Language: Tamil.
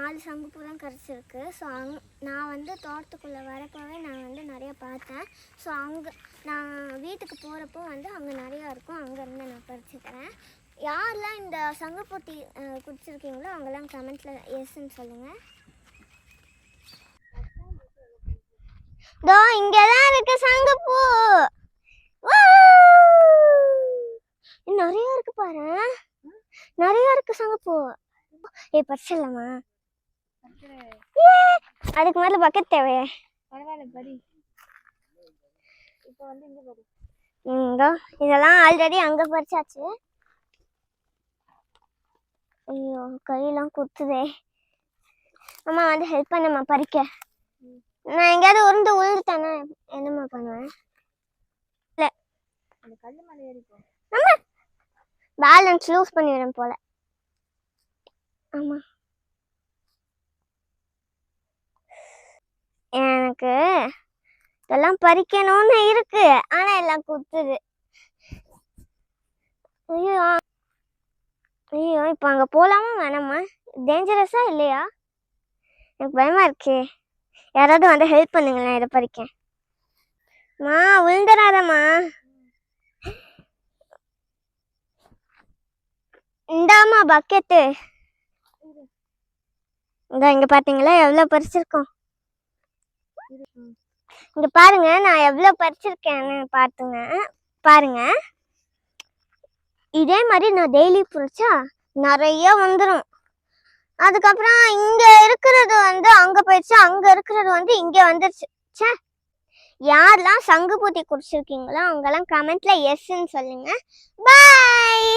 4 சங்குப்பூ தான் கிடச்சிருக்கு. ஸோ நான் வந்து தோட்டத்துக்குள்ளே வரப்போவே நான் வந்து நிறையா பார்த்தேன். ஸோ அங்கே நான் வீட்டுக்கு போகிறப்போ வந்து அங்கே நிறையா இருக்கும், அங்கேருந்து நான் பறிச்சுக்கிறேன். யாரெல்லாம் இந்த சங்குப்பூ டீ குடிச்சிருக்கீங்களோ அவங்கெல்லாம் கமெண்ட்டில் எஸ்ன்னு சொல்லுங்கள். இங்கே தான் இருக்குது சங்குப்பூ. நிறைய இருக்கு பாரு, நிறைய இருக்கு சங்குப்பூ. பறிச்சிடலாமா? அதுக்கு மேல பக்கெட் தேவையே. பரவாயில்ல படி. இப்போ வந்து இங்க படி. இதெல்லாம் ஆல்ரெடி அங்க பறிச்சாச்சு. ஐயோ கையெல்லாம் குத்துதே. அம்மா வந்து ஹெல்ப் பண்ணம்மா பறிக்க. நான் எங்கேயாவது உருண்டு விழுந்துட்டேன்னா என்னம்மா பண்ணுவேன்? இல்லை அந்த கல் மேலே ஏறிப்போம். அம்மா பேலன்ஸ் லூஸ் பண்ணிடுறேன் போல. ஆமா எனக்கு இதெல்லாம் பறிக்கணும்னு இருக்கு, ஆனா எல்லாம் குத்துது. ஐயோ ஐயோ இப்போ அங்கே போகலாமா வேணாமா? டேஞ்சரஸா இல்லையா? எனக்கு பயமா இருக்கே. யாராவது வந்து ஹெல்ப் பண்ணுங்களேன், இதை பறிக்க. மா விழுந்துடாதம்மா. இந்தாமா பக்கெட்டு. இந்த இங்க பாத்தீங்களா எவ்வளவு பறிச்சிருக்கோம்? இங்க பாருங்க நான் எவ்வளவு பறிச்சிருக்கேன்னு பாத்துங்க பாருங்க. இதே மாதிரி நான் டெய்லி பறிச்சா நிறைய வந்துடும். அதுக்கப்புறம் இங்க இருக்கிறது வந்து அங்க போயிடுச்சு, அங்க இருக்கிறது வந்து இங்க வந்துருச்சு. யாரெல்லாம் சங்குப்பூ டீ குடிச்சிருக்கீங்களோ அவங்கெல்லாம் கமெண்ட்ல எஸ்ன்னு சொல்லுங்க. பாய்.